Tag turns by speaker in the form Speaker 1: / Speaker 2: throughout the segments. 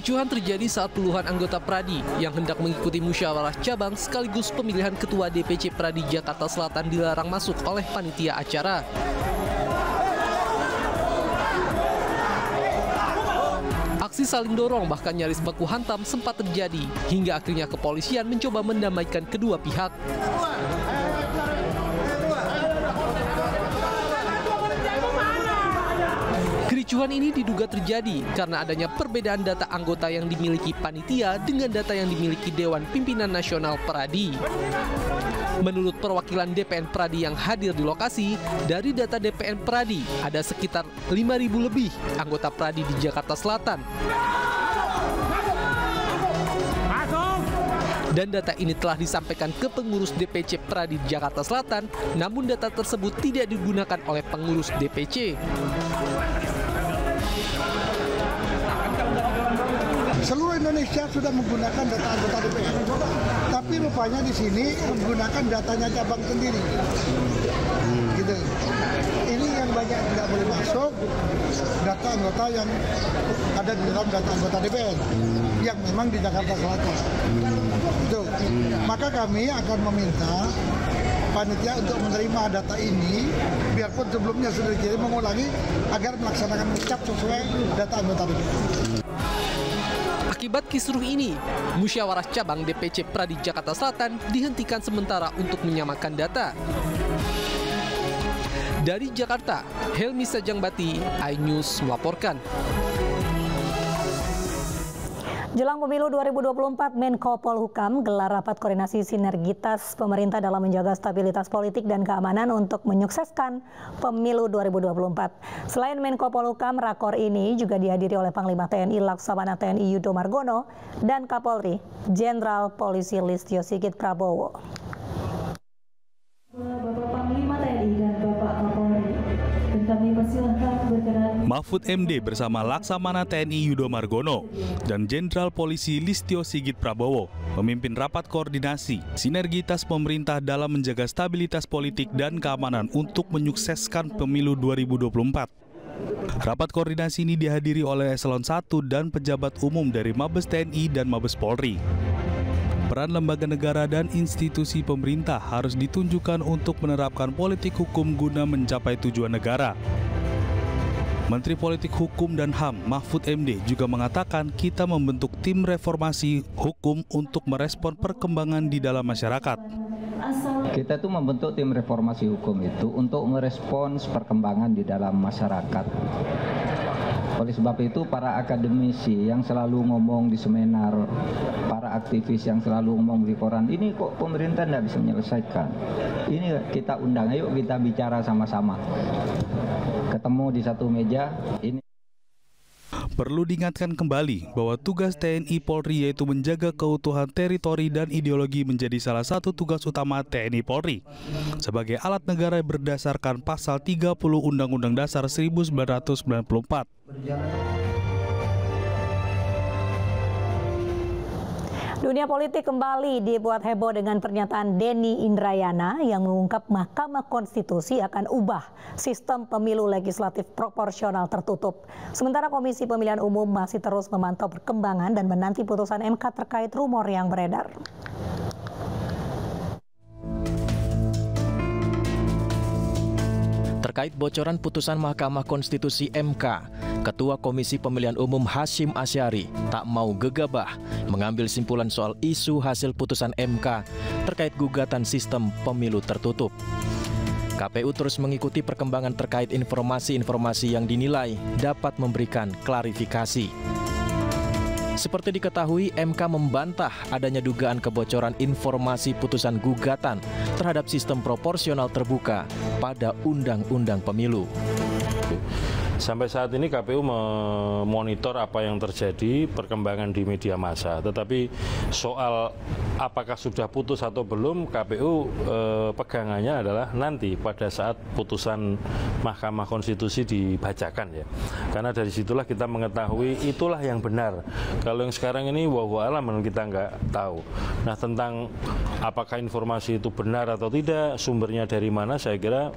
Speaker 1: Kericuhan terjadi saat puluhan anggota Pradi yang hendak mengikuti musyawarah cabang sekaligus pemilihan ketua DPC Pradi Jakarta Selatan dilarang masuk oleh panitia acara. Aksi saling dorong bahkan nyaris baku hantam sempat terjadi hingga akhirnya kepolisian mencoba mendamaikan kedua pihak. Kericuhan ini diduga terjadi karena adanya perbedaan data anggota yang dimiliki panitia dengan data yang dimiliki Dewan Pimpinan Nasional Pradi. Menurut perwakilan DPN Pradi yang hadir di lokasi, dari data DPN Pradi ada sekitar 5.000 lebih anggota Pradi di Jakarta Selatan. Dan data ini telah disampaikan ke pengurus DPC Pradi Jakarta Selatan, namun data tersebut tidak digunakan oleh pengurus DPC.
Speaker 2: Seluruh Indonesia sudah menggunakan data anggota DPR, tapi rupanya di sini menggunakan datanya cabang sendiri. Gitu. Ini yang banyak tidak boleh masuk data anggota yang ada di dalam data anggota DPR yang memang di Jakarta Selatan. Itu. Maka kami akan meminta panitia untuk menerima data ini, biarpun sebelumnya sudah dikirim, mengulangi agar melaksanakan ucap sesuai data anggota DPR.
Speaker 1: Akibat kisruh ini, musyawarah cabang DPC Pradi Jakarta Selatan dihentikan sementara untuk menyamakan data. Dari Jakarta, Helmi Sajangbati, iNews melaporkan.
Speaker 3: Jelang pemilu 2024, Menko Polhukam gelar rapat koordinasi sinergitas pemerintah dalam menjaga stabilitas politik dan keamanan untuk menyukseskan pemilu 2024. Selain Menko Polhukam, rakor ini juga dihadiri oleh Panglima TNI Laksamana TNI Yudo Margono dan Kapolri Jenderal Polisi Listio Sigit Prabowo.
Speaker 4: Bapak Panglima TNI dan Bapak Kapolri, dan kami persilahkan berkenan.
Speaker 5: Mahfud MD bersama Laksamana TNI Yudo Margono dan Jenderal Polisi Listio Sigit Prabowo memimpin rapat koordinasi sinergitas pemerintah dalam menjaga stabilitas politik dan keamanan untuk menyukseskan pemilu 2024. Rapat koordinasi ini dihadiri oleh Eselon 1 dan pejabat umum dari Mabes TNI dan Mabes Polri. Peran lembaga negara dan institusi pemerintah harus ditunjukkan untuk menerapkan politik hukum guna mencapai tujuan negara. Menteri Politik Hukum dan HAM Mahfud MD juga mengatakan kita membentuk tim reformasi hukum untuk merespon perkembangan di dalam masyarakat.
Speaker 6: Kita tuh membentuk tim reformasi hukum itu untuk merespons perkembangan di dalam masyarakat. Oleh sebab itu para akademisi yang selalu ngomong di seminar, para aktivis yang selalu ngomong di koran, ini kok pemerintah tidak bisa menyelesaikan. Ini kita undang, ayo kita bicara sama-sama. Ketemu di satu meja ini.
Speaker 5: Perlu diingatkan kembali bahwa tugas TNI Polri yaitu menjaga keutuhan teritori dan ideologi menjadi salah satu tugas utama TNI Polri sebagai alat negara berdasarkan pasal 30 Undang-Undang Dasar 1944.
Speaker 3: Dunia politik kembali dibuat heboh dengan pernyataan Denny Indrayana yang mengungkap Mahkamah Konstitusi akan ubah sistem pemilu legislatif proporsional tertutup. Sementara Komisi Pemilihan Umum masih terus memantau perkembangan dan menanti putusan MK terkait rumor yang beredar.
Speaker 7: Terkait bocoran putusan Mahkamah Konstitusi MK, Ketua Komisi Pemilihan Umum Hasyim Asyari tak mau gegabah mengambil simpulan soal isu hasil putusan MK terkait gugatan sistem pemilu tertutup. KPU terus mengikuti perkembangan terkait informasi-informasi yang dinilai dapat memberikan klarifikasi. Seperti diketahui, MK membantah adanya dugaan kebocoran informasi putusan gugatan terhadap sistem proporsional terbuka pada Undang-Undang Pemilu.
Speaker 8: Sampai saat ini KPU memonitor apa yang terjadi, perkembangan di media massa. Tetapi soal apakah sudah putus atau belum, KPU pegangannya adalah nanti pada saat putusan Mahkamah Konstitusi dibacakan ya. Karena dari situlah kita mengetahui itulah yang benar. Kalau yang sekarang ini wallahu a'lam kita nggak tahu. Nah, tentang apakah informasi itu benar atau tidak, sumbernya dari mana, saya kira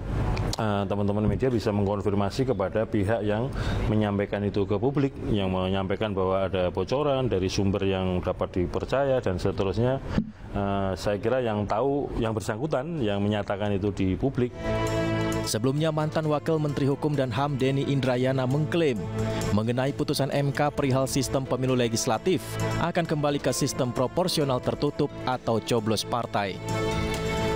Speaker 8: teman-teman media bisa mengkonfirmasi kepada pihak yang menyampaikan itu ke publik, yang menyampaikan bahwa ada bocoran dari sumber yang dapat dipercaya dan seterusnya. Saya kira yang tahu yang bersangkutan yang menyatakan itu di publik.
Speaker 7: Sebelumnya mantan Wakil Menteri Hukum dan HAM Denny Indrayana mengklaim mengenai putusan MK perihal sistem pemilu legislatif akan kembali ke sistem proporsional tertutup atau coblos partai.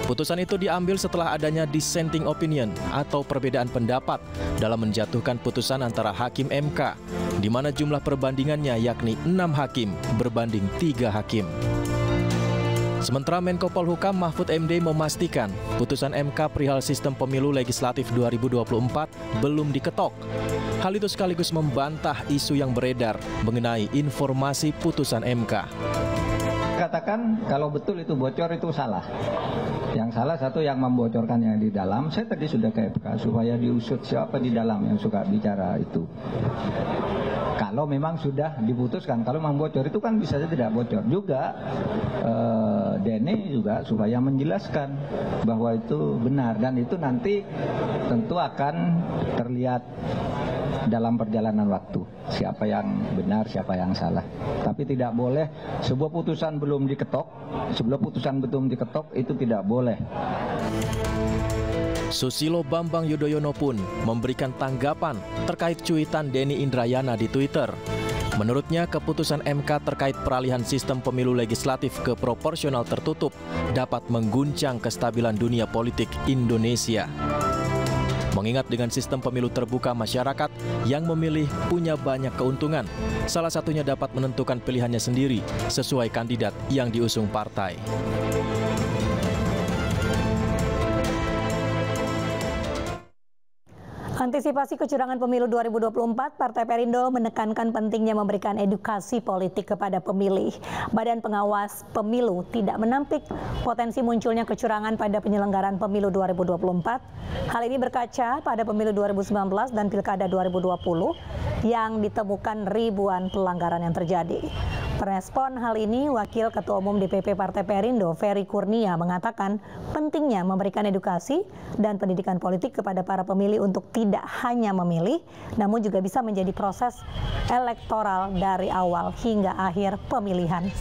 Speaker 7: Putusan itu diambil setelah adanya dissenting opinion atau perbedaan pendapat dalam menjatuhkan putusan antara hakim MK, di mana jumlah perbandingannya yakni 6 hakim berbanding 3 hakim. Sementara Menko Polhukam Mahfud MD memastikan putusan MK perihal sistem pemilu legislatif 2024 belum diketok. Hal itu sekaligus membantah isu yang beredar mengenai informasi putusan MK.
Speaker 6: Katakan kalau betul itu bocor itu salah. Yang salah satu yang membocorkannya di dalam. Saya tadi sudah ke MK supaya diusut siapa di dalam yang suka bicara itu. Kalau memang sudah diputuskan, kalau memang bocor itu kan bisa saja tidak bocor. Juga Denny juga supaya menjelaskan bahwa itu benar dan itu nanti tentu akan terlihat dalam perjalanan waktu siapa yang benar, siapa yang salah. Tapi tidak boleh sebuah putusan belum diketok, sebelum putusan belum diketok itu tidak boleh.
Speaker 7: Susilo Bambang Yudhoyono pun memberikan tanggapan terkait cuitan Denny Indrayana di Twitter. Menurutnya, keputusan MK terkait peralihan sistem pemilu legislatif ke proporsional tertutup dapat mengguncang kestabilan dunia politik Indonesia. Mengingat dengan sistem pemilu terbuka, masyarakat yang memilih punya banyak keuntungan. Salah satunya dapat menentukan pilihannya sendiri sesuai kandidat yang diusung partai.
Speaker 3: Antisipasi kecurangan pemilu 2024, Partai Perindo menekankan pentingnya memberikan edukasi politik kepada pemilih. Badan Pengawas Pemilu tidak menampik potensi munculnya kecurangan pada penyelenggaraan pemilu 2024. Hal ini berkaca pada pemilu 2019 dan Pilkada 2020 yang ditemukan ribuan pelanggaran yang terjadi. Merespon hal ini, Wakil Ketua Umum DPP Partai Perindo, Ferry Kurnia, mengatakan pentingnya memberikan edukasi dan pendidikan politik kepada para pemilih untuk tidak hanya memilih, namun juga bisa menjadi proses elektoral dari awal hingga akhir pemilihan.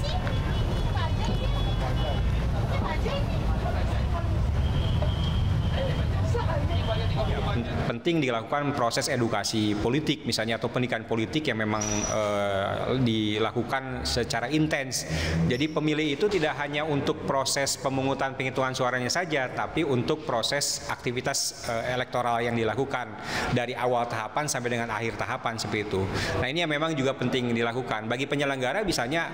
Speaker 9: Penting dilakukan proses edukasi politik misalnya atau pendidikan politik yang memang dilakukan secara intens. Jadi pemilih itu tidak hanya untuk proses pemungutan penghitungan suaranya saja, tapi untuk proses aktivitas elektoral yang dilakukan dari awal tahapan sampai dengan akhir tahapan seperti itu. Nah, ini yang memang juga penting dilakukan. Bagi penyelenggara misalnya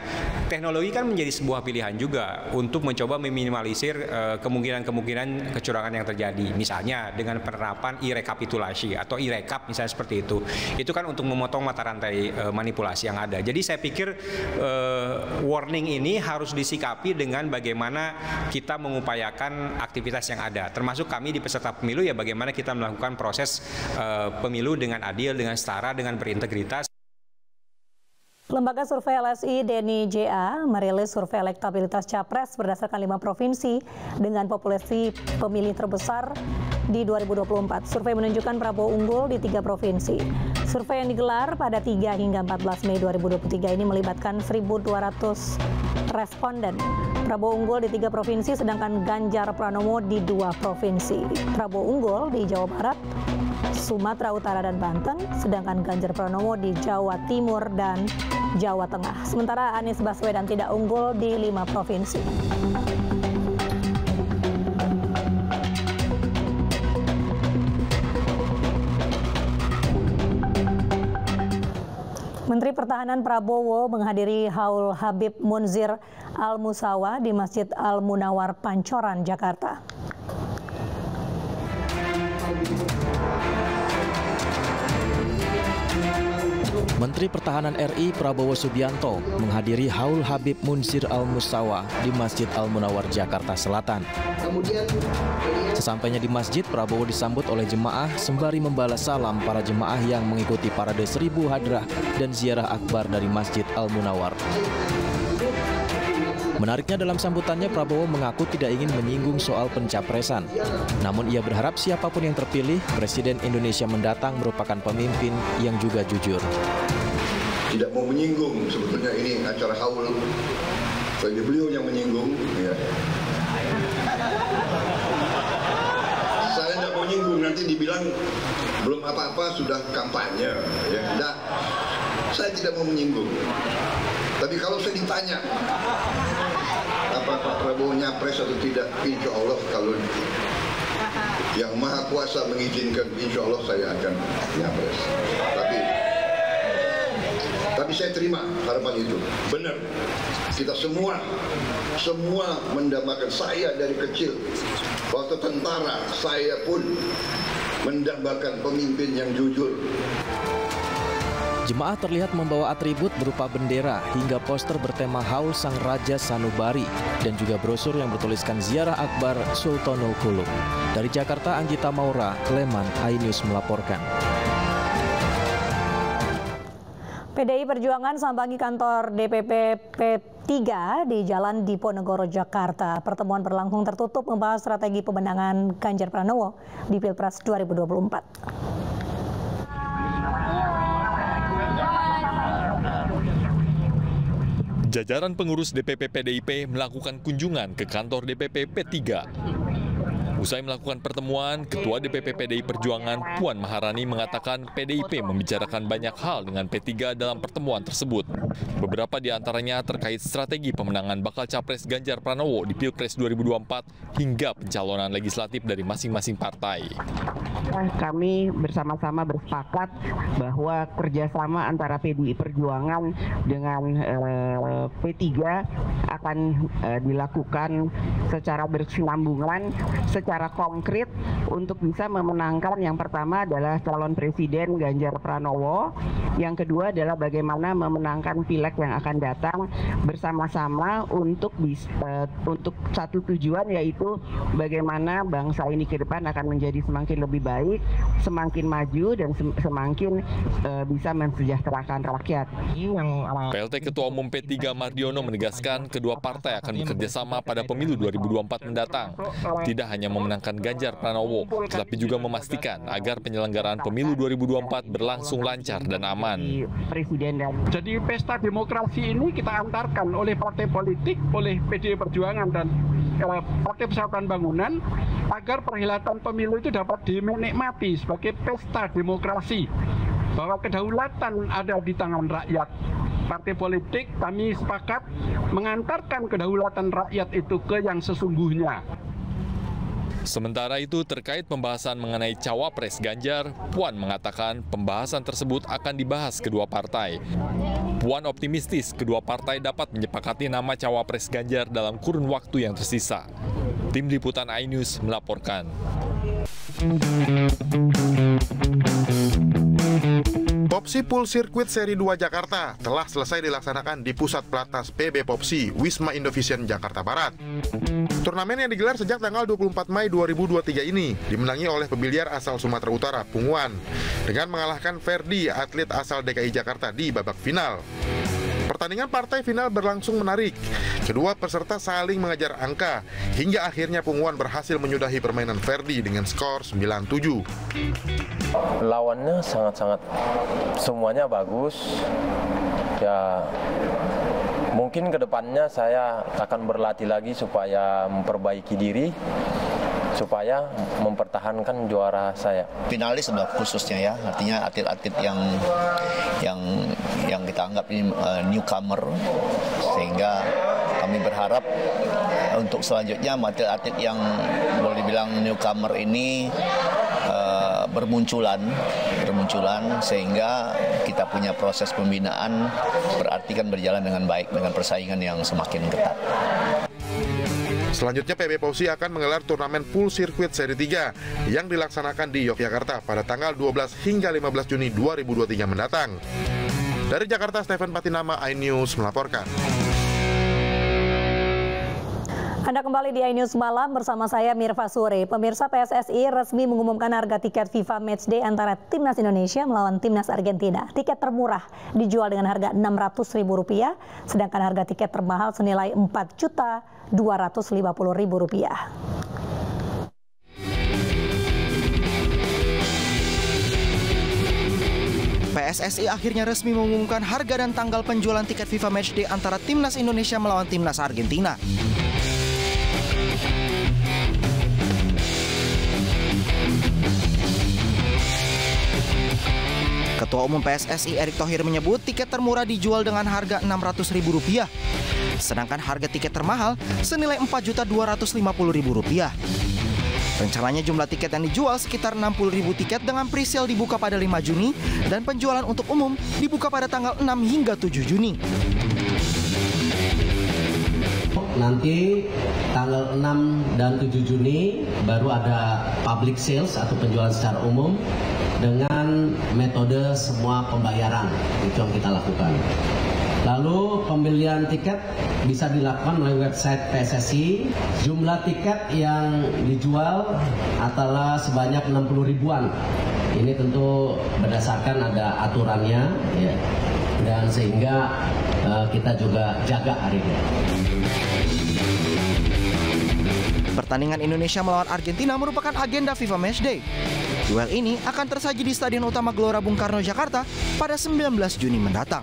Speaker 9: teknologi kan menjadi sebuah pilihan juga untuk mencoba meminimalisir kemungkinan-kemungkinan kecurangan yang terjadi. Misalnya dengan penerapan e-rekapitulasi atau e-rekap misalnya seperti itu. Itu kan untuk memotong mata rantai manipulasi yang ada. Jadi saya pikir warning ini harus disikapi dengan bagaimana kita mengupayakan aktivitas yang ada. Termasuk kami di peserta pemilu ya bagaimana kita melakukan proses pemilu dengan adil, dengan setara, dengan berintegritas.
Speaker 3: Lembaga survei LSI Denny JA merilis survei elektabilitas Capres berdasarkan 5 provinsi dengan populasi pemilih terbesar di 2024. Survei menunjukkan Prabowo unggul di 3 provinsi. Survei yang digelar pada 3 hingga 14 Mei 2023 ini melibatkan 1.200 responden. Prabowo unggul di 3 provinsi, sedangkan Ganjar Pranowo di 2 provinsi. Prabowo unggul di Jawa Barat, Sumatera Utara dan Banten, sedangkan Ganjar Pranowo di Jawa Timur dan Jawa Tengah. Sementara Anies Baswedan tidak unggul di 5 provinsi. Menteri Pertahanan Prabowo menghadiri haul Habib Munzir Al-Musawa di Masjid Al-Munawar Pancoran, Jakarta.
Speaker 7: Menteri Pertahanan RI Prabowo Subianto menghadiri haul Habib Munzir Al-Musawa di Masjid Al-Munawar, Jakarta Selatan. Sesampainya di masjid, Prabowo disambut oleh jemaah sembari membalas salam para jemaah yang mengikuti parade 1000 hadrah dan ziarah akbar dari Masjid Al-Munawar. Menariknya dalam sambutannya, Prabowo mengaku tidak ingin menyinggung soal pencapresan. Namun ia berharap siapapun yang terpilih, Presiden Indonesia mendatang merupakan pemimpin yang juga jujur.
Speaker 10: Tidak mau menyinggung, sebetulnya ini acara haul, bagi beliau yang menyinggung. Ya. Saya tidak mau menyinggung, nanti dibilang belum apa-apa sudah kampanye. Ya. Nah, saya tidak mau menyinggung. Tapi kalau saya ditanya, apa Pak Prabowo nyapres atau tidak, insya Allah kalau Yang Maha Kuasa mengizinkan, insya Allah saya akan nyapres. Tapi saya terima harapan itu. Benar, kita semua mendambakan. Saya dari kecil, waktu tentara, saya pun mendambakan pemimpin yang jujur.
Speaker 7: Jemaah terlihat membawa atribut berupa bendera hingga poster bertema Haul Sang Raja Sanubari dan juga brosur yang bertuliskan Ziarah Akbar Sultanul Qulub. Dari Jakarta, Anggita Maura, Kleman, iNews melaporkan.
Speaker 3: PDI Perjuangan sambangi kantor DPP P3 di Jalan Diponegoro, Jakarta. Pertemuan berlangsung tertutup membahas strategi pemenangan Ganjar Pranowo di Pilpres 2024.
Speaker 11: Jajaran pengurus DPP PDIP melakukan kunjungan ke kantor DPP P3. Usai melakukan pertemuan, Ketua DPP PDI Perjuangan Puan Maharani mengatakan PDIP membicarakan banyak hal dengan P3 dalam pertemuan tersebut. Beberapa di antaranya terkait strategi pemenangan bakal Capres Ganjar Pranowo di Pilpres 2024 hingga pencalonan legislatif dari masing-masing partai.
Speaker 12: Kami bersama-sama bersepakat bahwa kerjasama antara PDI Perjuangan dengan P3 akan dilakukan secara berkesinambungan, secara konkret untuk bisa memenangkan. Yang pertama adalah calon presiden Ganjar Pranowo, yang kedua adalah bagaimana memenangkan pileg yang akan datang bersama-sama untuk satu tujuan, yaitu bagaimana bangsa ini ke depan akan menjadi semakin lebih baik, semakin maju dan semakin bisa mensejahterakan rakyat.
Speaker 11: PLT Ketua Umum P3 Mardiono menegaskan kedua partai akan bekerjasama pada pemilu 2024 mendatang. Tidak hanya memenangkan Ganjar Pranowo, tetapi juga memastikan agar penyelenggaraan pemilu 2024 berlangsung lancar dan aman.
Speaker 13: Jadi pesta demokrasi ini kita antarkan oleh partai politik, oleh PDI Perjuangan dan Partai Persatuan Bangunan agar perhelatan pemilu itu dapat dinikmati sebagai pesta demokrasi, bahwa kedaulatan ada di tangan rakyat. Partai politik kami sepakat mengantarkan kedaulatan rakyat itu ke yang sesungguhnya.
Speaker 11: Sementara itu, terkait pembahasan mengenai Cawapres Ganjar, Puan mengatakan pembahasan tersebut akan dibahas kedua partai. Puan optimistis kedua partai dapat menyepakati nama Cawapres Ganjar dalam kurun waktu yang tersisa. Tim Liputan iNews melaporkan.
Speaker 14: Popsi Pool Circuit Seri 2 Jakarta telah selesai dilaksanakan di Pusat Pelatnas PB Popsi, Wisma Indovision, Jakarta Barat. Turnamen yang digelar sejak tanggal 24 Mei 2023 ini dimenangi oleh pebiliar asal Sumatera Utara, Punguan, dengan mengalahkan Ferdi, atlet asal DKI Jakarta di babak final. Pertandingan partai final berlangsung menarik. Kedua peserta saling mengejar angka, hingga akhirnya Punguan berhasil menyudahi permainan Ferdi dengan skor 9-7.
Speaker 15: Lawannya sangat-sangat semuanya bagus. Ya, mungkin kedepannya saya akan berlatih lagi supaya memperbaiki diri, supaya mempertahankan juara saya.
Speaker 16: Finalis sudah khususnya ya, artinya atlet-atlet yang kita anggap ini newcomer, sehingga kami berharap untuk selanjutnya atlet-atlet yang boleh dibilang newcomer ini bermunculan sehingga kita punya proses pembinaan berarti kan berjalan dengan baik dengan persaingan yang semakin ketat.
Speaker 14: Selanjutnya PB Popsi akan menggelar turnamen Pool Circuit Seri 3 yang dilaksanakan di Yogyakarta pada tanggal 12 hingga 15 Juni 2023 mendatang. Dari Jakarta, Stephen Patinama, iNews melaporkan.
Speaker 3: Anda kembali di iNews Malam bersama saya Mirva Suri. Pemirsa, PSSI resmi mengumumkan harga tiket FIFA Matchday antara Timnas Indonesia melawan Timnas Argentina. Tiket termurah dijual dengan harga Rp600.000, sedangkan harga tiket termahal senilai Rp4.250.000.
Speaker 17: PSSI akhirnya resmi mengumumkan harga dan tanggal penjualan tiket FIFA Matchday antara Timnas Indonesia melawan Timnas Argentina. Ketua Umum PSSI Erick Thohir menyebut tiket termurah dijual dengan harga Rp600.000, sedangkan harga tiket termahal senilai Rp4.250.000. Rencananya jumlah tiket yang dijual sekitar 60.000 tiket dengan presale dibuka pada 5 Juni dan penjualan untuk umum dibuka pada tanggal 6 hingga 7 Juni.
Speaker 18: Nanti tanggal 6 dan 7 Juni baru ada public sales atau penjualan secara umum dengan metode semua pembayaran, itu yang kita lakukan. Lalu pembelian tiket bisa dilakukan melalui website PSSI. Jumlah tiket yang dijual adalah sebanyak 60 ribuan. Ini tentu berdasarkan ada aturannya, ya. Dan sehingga kita juga jaga hari ini.
Speaker 17: Pertandingan Indonesia melawan Argentina merupakan agenda FIFA Matchday. Duel ini akan tersaji di Stadion Utama Gelora Bung Karno, Jakarta pada 19 Juni mendatang.